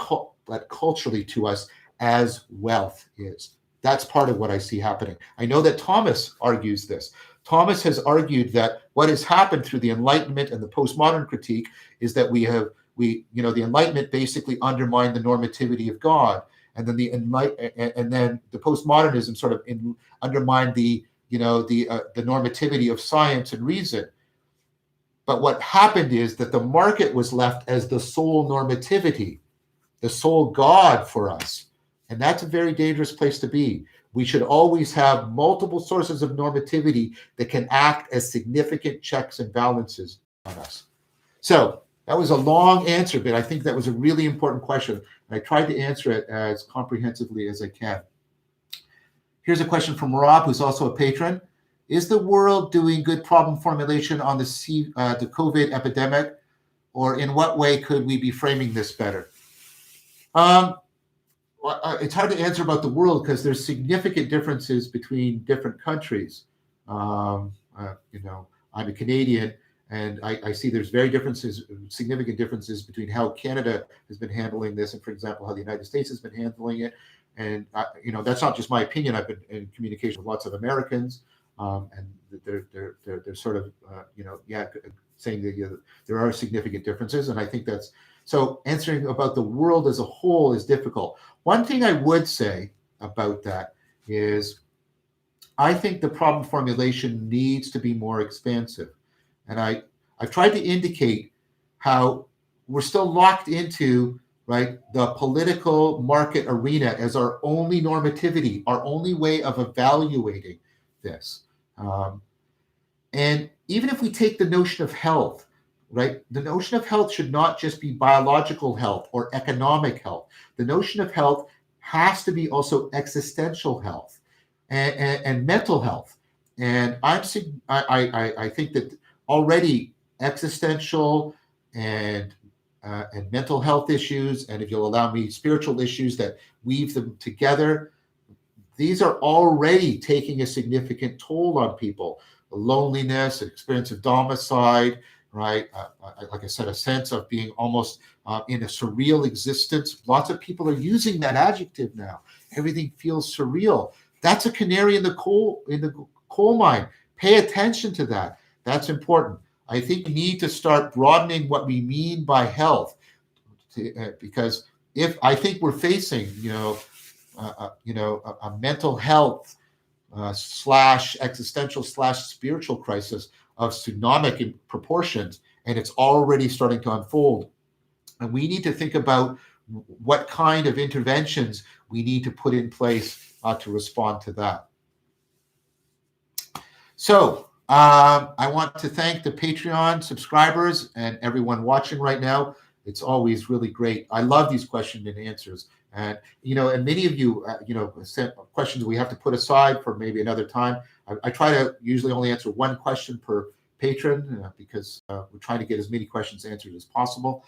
culturally to us as wealth is. That's part of what I see happening. I know that Thomas argues this. Thomas has argued that what has happened through the Enlightenment and the postmodern critique is that the Enlightenment basically undermined the normativity of God, and then the postmodernism sort of undermined the normativity of science and reason. But what happened is that the market was left as the sole normativity, the sole God for us. And that's a very dangerous place to be. We should always have multiple sources of normativity that can act as significant checks and balances on us. So that was a long answer, but I think that was a really important question. And I tried to answer it as comprehensively as I can. Here's a question from Rob, who's also a patron. Is the world doing good problem formulation on the COVID epidemic, or in what way could we be framing this better? It's hard to answer about the world because there's significant differences between different countries. I'm a Canadian, and I see there's significant differences between how Canada has been handling this, and, for example, how the United States has been handling it. And that's not just my opinion. I've been in communication with lots of Americans, and they're sort of saying that there are significant differences, and I think that's so. Answering about the world as a whole is difficult. One thing I would say about that is I think the problem formulation needs to be more expansive, and I've tried to indicate how we're still locked into the political market arena as our only normativity, our only way of evaluating this. And even if we take the notion of health, the notion of health should not just be biological health or economic health. The notion of health has to be also existential health and mental health. And I think that already existential and mental health issues, and if you'll allow me, spiritual issues that weave them together, these are already taking a significant toll on people. Loneliness, experience of domicide, like I said, a sense of being almost in a surreal existence. Lots of people are using that adjective now. Everything feels surreal. That's a canary in the coal mine. Pay attention to that. That's important. I think we need to start broadening what we mean by health, because if I think we're facing, a mental health / existential / spiritual crisis of tsunamic proportions, and it's already starting to unfold. And we need to think about what kind of interventions we need to put in place to respond to that. So I want to thank the Patreon subscribers and everyone watching right now. It's always really great. I love these questions and answers. And, and many of you, sent questions we have to put aside for maybe another time. I try to usually only answer one question per patron because we're trying to get as many questions answered as possible.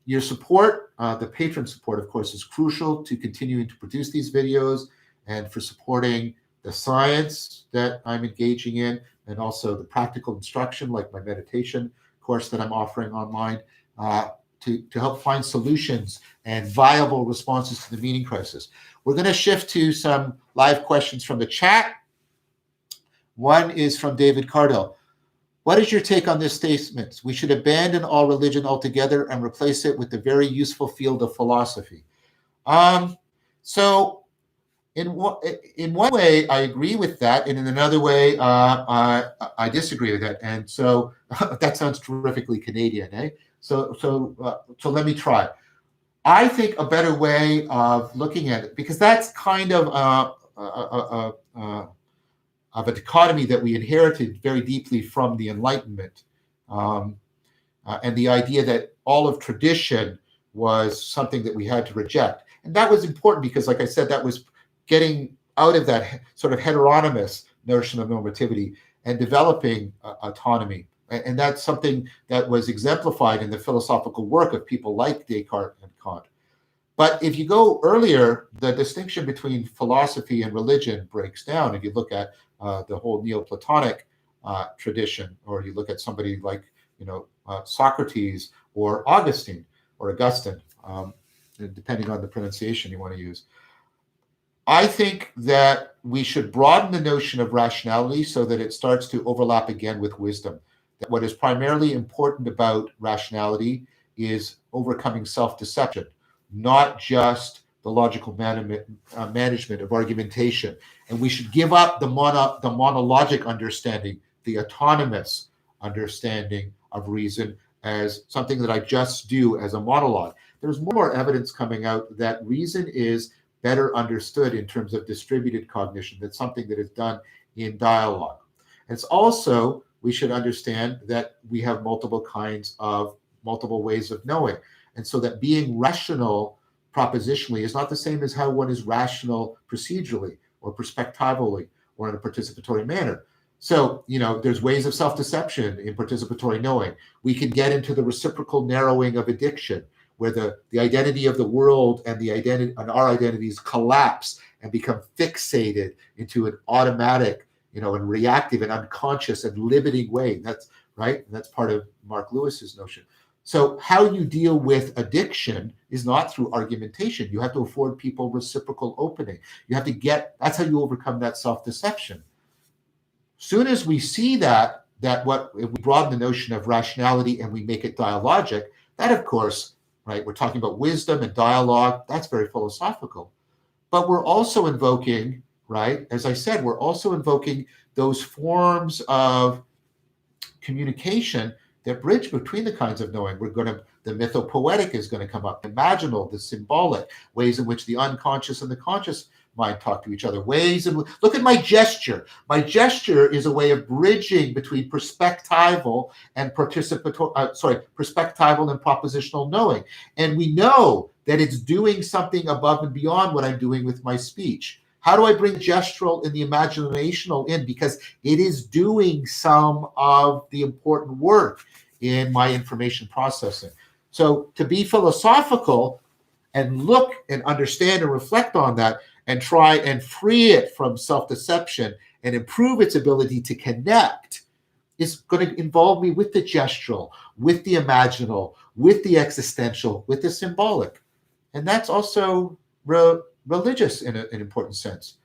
Your support, the patron support, of course, is crucial to continuing to produce these videos and for supporting the science that I'm engaging in, and also the practical instruction, like my meditation course that I'm offering online, to help find solutions and viable responses to the meaning crisis. We're going to shift to some live questions from the chat. One is from David Cardell. What is your take on this statement? We should abandon all religion altogether and replace it with the very useful field of philosophy. So in one way, I agree with that, and in another way, I disagree with that. And so that sounds terrifically Canadian, eh? So let me try. I think a better way of looking at it, because that's kind of a dichotomy that we inherited very deeply from the Enlightenment, um, and the idea that all of tradition was something that we had to reject. And that was important because, like I said, that was getting out of that sort of heteronymous notion of normativity and developing autonomy. And that's something that was exemplified in the philosophical work of people like Descartes and Kant. But if you go earlier, the distinction between philosophy and religion breaks down. If you look at the whole Neoplatonic tradition, or you look at somebody like, Socrates or Augustine or Augustine, depending on the pronunciation you want to use. I think that we should broaden the notion of rationality so that it starts to overlap again with wisdom. That what is primarily important about rationality is overcoming self-deception, not just the logical management of argumentation. And we should give up the monologic understanding, the autonomous understanding of reason as something that I just do as a monologue. There's more evidence coming out that reason is better understood in terms of distributed cognition. That's something that is done in dialogue. And it's also, we should understand that we have multiple ways of knowing. And so that being rational propositionally is not the same as how one is rational procedurally or perspectively or in a participatory manner. So, there's ways of self-deception in participatory knowing. We can get into the reciprocal narrowing of addiction, where the identity of the world and our identities collapse and become fixated into an automatic, and reactive and unconscious and limiting way. That's right. And that's part of Mark Lewis's notion. So how you deal with addiction is not through argumentation. You have to afford people reciprocal opening. That's how you overcome that self-deception. Soon as we see if we broaden the notion of rationality and we make it dialogic, that of course, right, we're talking about wisdom and dialogue, that's very philosophical. But we're also invoking, right, as I said, we're also invoking those forms of communication that bridge between the kinds of knowing. The mythopoetic is going to come up, the imaginal, the symbolic, ways in which the unconscious and the conscious mind talk to each other. Look at my gesture. My gesture is a way of bridging between perspectival and perspectival and propositional knowing. And we know that it's doing something above and beyond what I'm doing with my speech. How do I bring gestural and the imaginational in? Because it is doing some of the important work in my information processing. So to be philosophical and look and understand and reflect on that and try and free it from self-deception and improve its ability to connect is going to involve me with the gestural, with the imaginal, with the existential, with the symbolic. And that's also religious in an important sense.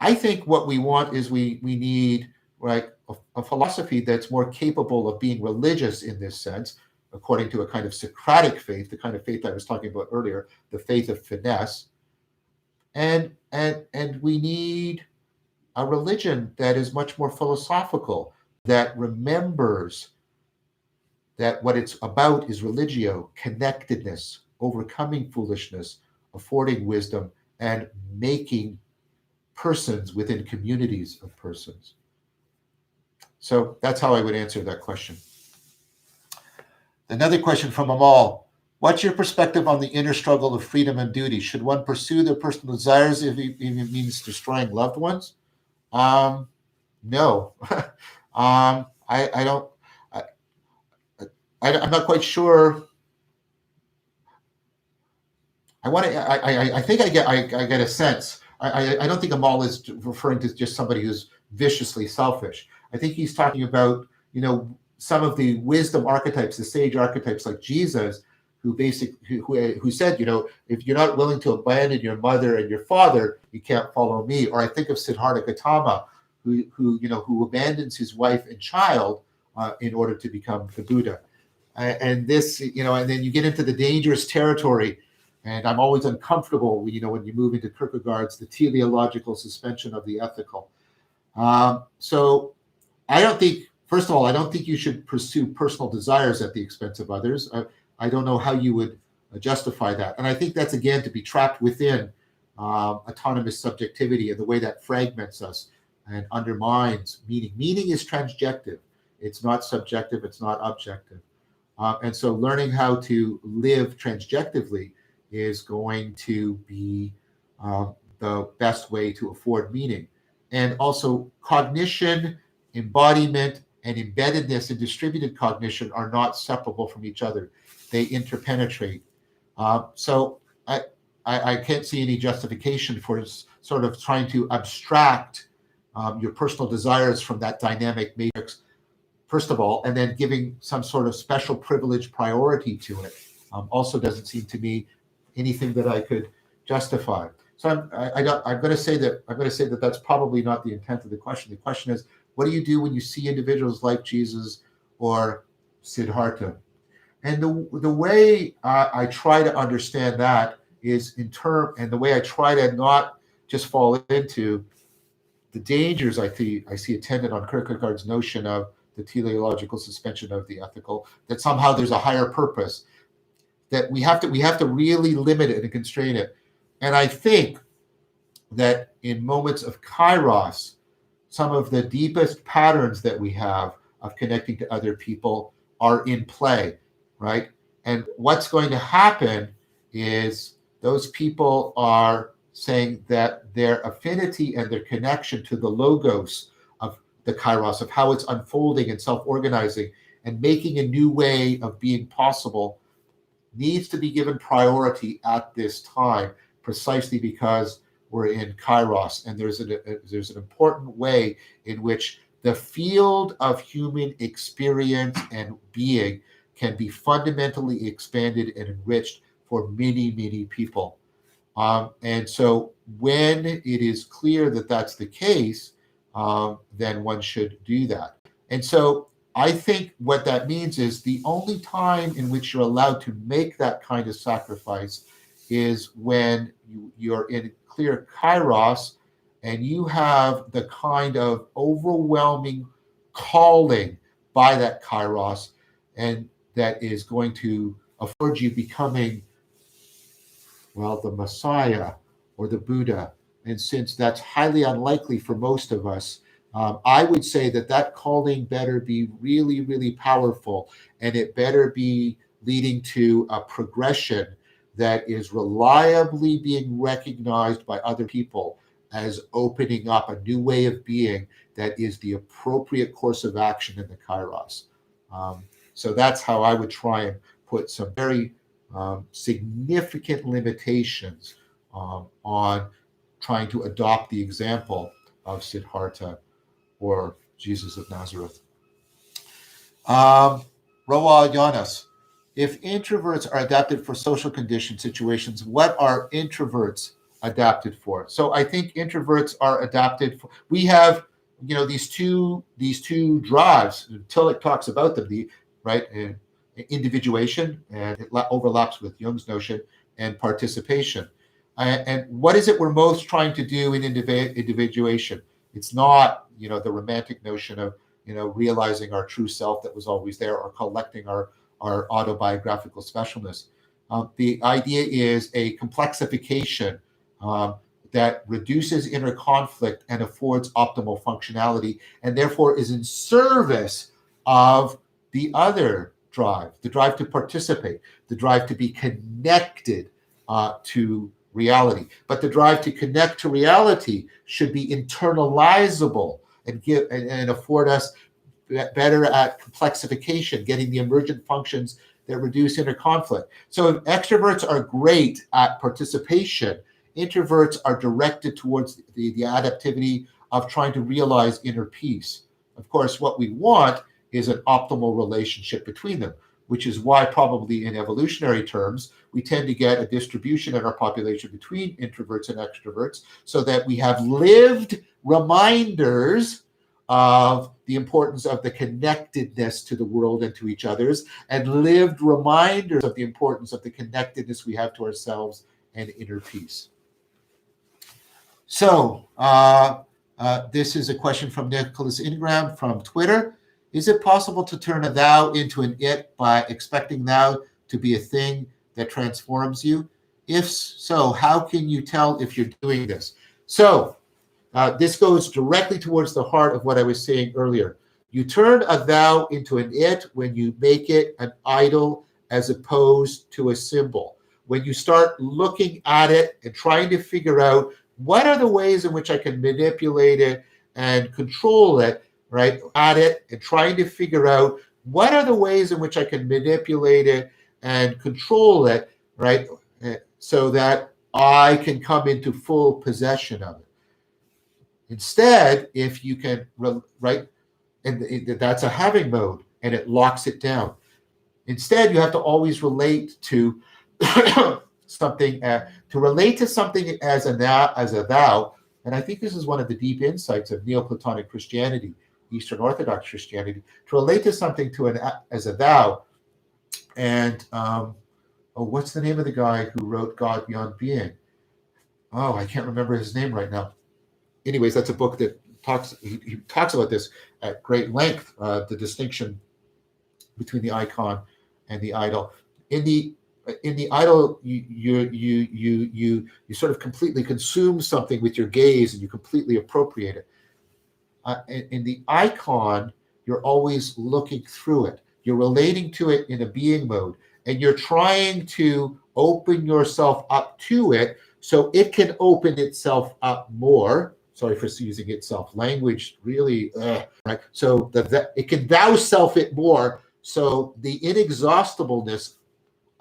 I think what we want is we need, right, a philosophy that's more capable of being religious in this sense, according to a kind of Socratic faith, the kind of faith I was talking about earlier, the faith of finesse. And we need a religion that is much more philosophical, that remembers that what it's about is religio, connectedness, overcoming foolishness, affording wisdom, and making persons within communities of persons. So that's how I would answer that question. Another question from Amal. What's your perspective on the inner struggle of freedom and duty? Should one pursue their personal desires if it means destroying loved ones? No. I don't. I'm not quite sure. I think I get a sense. I don't think Amal is referring to just somebody who's viciously selfish. I think he's talking about, some of the wisdom archetypes, the sage archetypes like Jesus, who said, if you're not willing to abandon your mother and your father, you can't follow me. Or I think of Siddhartha Gautama, who abandons his wife and child in order to become the Buddha. And this, and then you get into the dangerous territory. And I'm always uncomfortable, when you move into Kierkegaard's the teleological suspension of the ethical. So I don't think, first of all, I don't think you should pursue personal desires at the expense of others. I don't know how you would justify that. And I think that's, again, to be trapped within autonomous subjectivity and the way that fragments us and undermines meaning. Meaning is transjective. It's not subjective. It's not objective. And so learning how to live transjectively is going to be the best way to afford meaning. And also cognition, embodiment, and embeddedness in distributed cognition are not separable from each other. They interpenetrate. So I can't see any justification for sort of trying to abstract your personal desires from that dynamic matrix, first of all, and then giving some sort of special privilege priority to it also doesn't seem to me anything that I could justify. So I'm going to say that that's probably not the intent of the question. The question is, what do you do when you see individuals like Jesus or Siddhartha? And the way I try to understand that is and the way I try to not just fall into the dangers I see attendant on Kierkegaard's notion of the teleological suspension of the ethical, that somehow there's a higher purpose, that we have to really limit it and constrain it. And I think that in moments of kairos, some of the deepest patterns that we have of connecting to other people are in play, right? And what's going to happen is those people are saying that their affinity and their connection to the logos of the kairos, of how it's unfolding and self-organizing and making a new way of being possible, needs to be given priority at this time, precisely because we're in kairos. And there's an important way in which the field of human experience and being can be fundamentally expanded and enriched for many, many people. And so when it is clear that that's the case, then one should do that. And so I think what that means is the only time in which you're allowed to make that kind of sacrifice is when you're in clear kairos and you have the kind of overwhelming calling by that kairos, and that is going to afford you becoming, well, the Messiah or the Buddha. And since that's highly unlikely for most of us, I would say that calling better be really, really powerful, and it better be leading to a progression that is reliably being recognized by other people as opening up a new way of being that is the appropriate course of action in the kairos. So that's how I would try and put some very significant limitations on trying to adopt the example of Siddhartha or Jesus of Nazareth. Roa Yanas, if introverts are adapted for social condition situations, what are introverts adapted for? So I think introverts are adapted for, we have, these two drives. Tillich talks about them, individuation, and it overlaps with Jung's notion, and participation. And what is it we're most trying to do in individuation? It's not, the romantic notion of, realizing our true self that was always there, or collecting our autobiographical specialness. The idea is a complexification that reduces inner conflict and affords optimal functionality, and therefore is in service of the other drive, the drive to participate, the drive to be connected to reality. But the drive to connect to reality should be internalizable and afford us better at complexification, getting the emergent functions that reduce inner conflict. So if extroverts are great at participation, introverts are directed towards the adaptivity of trying to realize inner peace. Of course, what we want is an optimal relationship between them, which is why probably in evolutionary terms, we tend to get a distribution in our population between introverts and extroverts, so that we have lived reminders of the importance of the connectedness to the world and to each others, and lived reminders of the importance of the connectedness we have to ourselves and inner peace. So this is a question from Nicholas Ingram from Twitter. Is it possible to turn a thou into an it by expecting thou to be a thing that transforms you? If so, how can you tell if you're doing this? So this goes directly towards the heart of what I was saying earlier. You turn a thou into an it when you make it an idol as opposed to a symbol. When you start looking at it and trying to figure out what are the ways in which I can manipulate it and control it, right? At it and trying to figure out what are the ways in which I can manipulate it and control it, right? So that I can come into full possession of it. Instead, if you can, right, and that's a having mode and it locks it down. Instead, you have to always relate to something, to relate to something as a thou. And I think this is one of the deep insights of Neoplatonic Christianity, Eastern Orthodox Christianity, to relate to something as a thou. And what's the name of the guy who wrote God Beyond Being? Oh, I can't remember his name right now. Anyways, that's a book that he talks about this at great length, the distinction between the icon and the idol. In the idol, you sort of completely consume something with your gaze and you completely appropriate it. In the icon, you're always looking through it. You're relating to it in a being mode, and you're trying to open yourself up to it so it can open itself up more. Sorry for using itself language, really, right? So that it can thou self it more, so the inexhaustibleness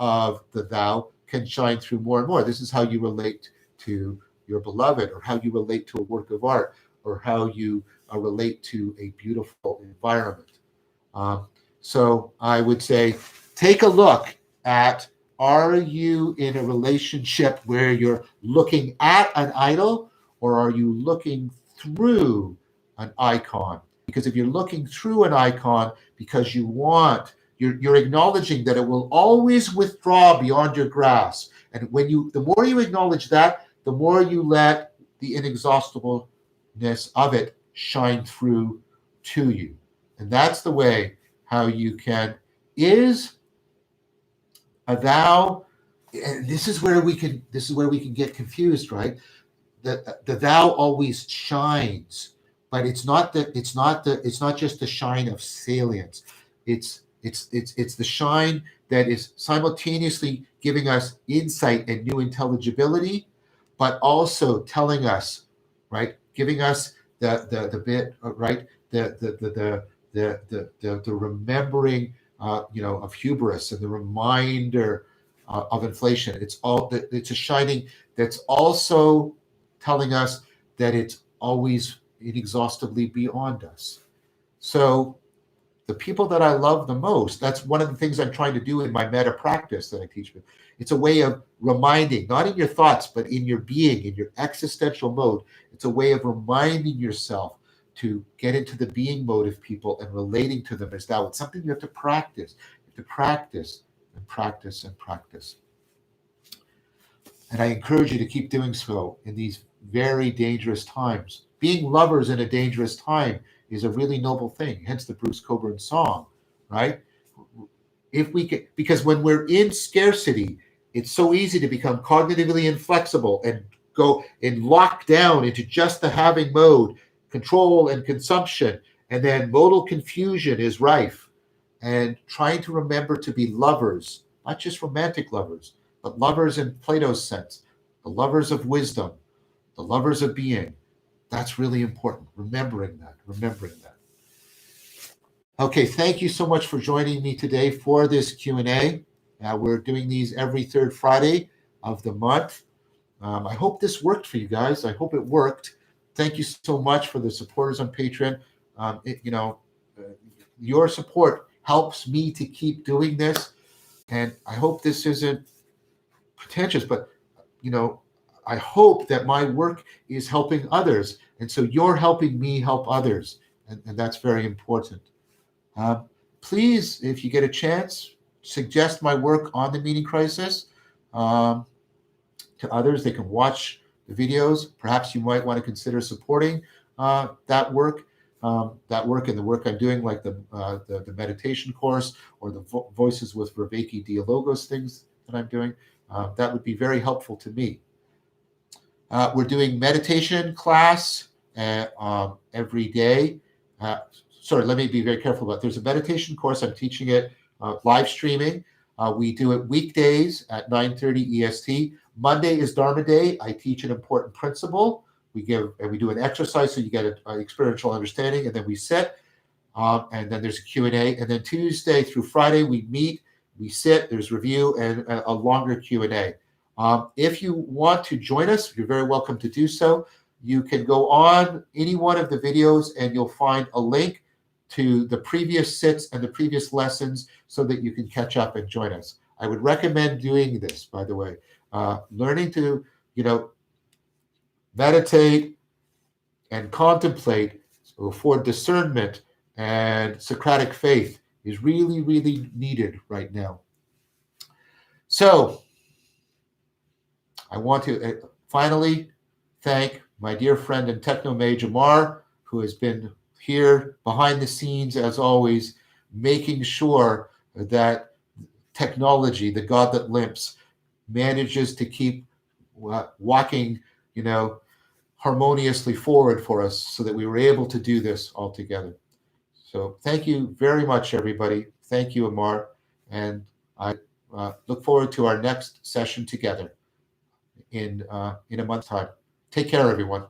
of the thou can shine through more and more. This is how you relate to your beloved, or how you relate to a work of art, or how you relate to a beautiful environment. So I would say, take a look at, are you in a relationship where you're looking at an idol, or are you looking through an icon? Because if you're looking through an icon because you want, you're acknowledging that it will always withdraw beyond your grasp. And the more you acknowledge that, the more you let the inexhaustibleness of it shine through to you. And that's the way how you can, is a thou, and this is where we can get confused, right? The thou always shines, but it's not just the shine of salience. It's the shine that is simultaneously giving us insight and new intelligibility, but also telling us, right, giving us the bit, right, the remembering, of hubris, and the reminder of inflation. It's a shining that's also telling us that it's always inexhaustibly beyond us. So the people that I love the most, that's one of the things I'm trying to do in my meta practice that I teach. It's a way of reminding, not in your thoughts, but in your being, in your existential mode. It's a way of reminding yourself to get into the being mode of people and relating to them as thou. It's something you have to practice. You have to practice and practice and practice. And I encourage you to keep doing so in these very dangerous times. Being lovers in a dangerous time is a really noble thing, hence the Bruce Cockburn song, right? If we can, because when we're in scarcity, it's so easy to become cognitively inflexible and go and lock down into just the having mode, control and consumption, and then modal confusion is rife. And trying to remember to be lovers, not just romantic lovers, but lovers in Plato's sense, the lovers of wisdom, the lovers of being. That's really important. Remembering that. Okay, thank you so much for joining me today for this Q&A. We're doing these every third Friday of the month. I hope this worked for you guys. I hope it worked. Thank you so much for the supporters on Patreon. Your support helps me to keep doing this. And I hope this isn't pretentious, but I hope that my work is helping others. And so you're helping me help others. And that's very important. Please, if you get a chance, suggest my work on the meaning crisis to others. They can watch the videos. Perhaps you might want to consider supporting that work and the work I'm doing, like the meditation course or the Voices with Vervaeke Dialogos that I'm doing, that would be very helpful to me. We're doing meditation class every day. Sorry, let me be very careful about it. There's a meditation course. I'm teaching it live streaming. We do it weekdays at 9:30 EST. Monday is Dharma Day. I teach an important principle. We do an exercise so you get an experiential understanding, and then we sit, and then there's a Q&A. And then Tuesday through Friday, we meet, we sit, there's review, and a longer Q&A. If you want to join us, you're very welcome to do so. You can go on any one of the videos and you'll find a link to the previous sits and the previous lessons so that you can catch up and join us. I would recommend doing this, by the way. Learning to, meditate and contemplate for discernment and Socratic faith is really, really needed right now. So I want to finally thank my dear friend and technomage Amar, who has been here behind the scenes as always, making sure that technology, the God that limps, manages to keep walking, harmoniously forward for us so that we were able to do this all together. So thank you very much, everybody. Thank you, Amar. And I look forward to our next session together in a month's time. Take care, everyone.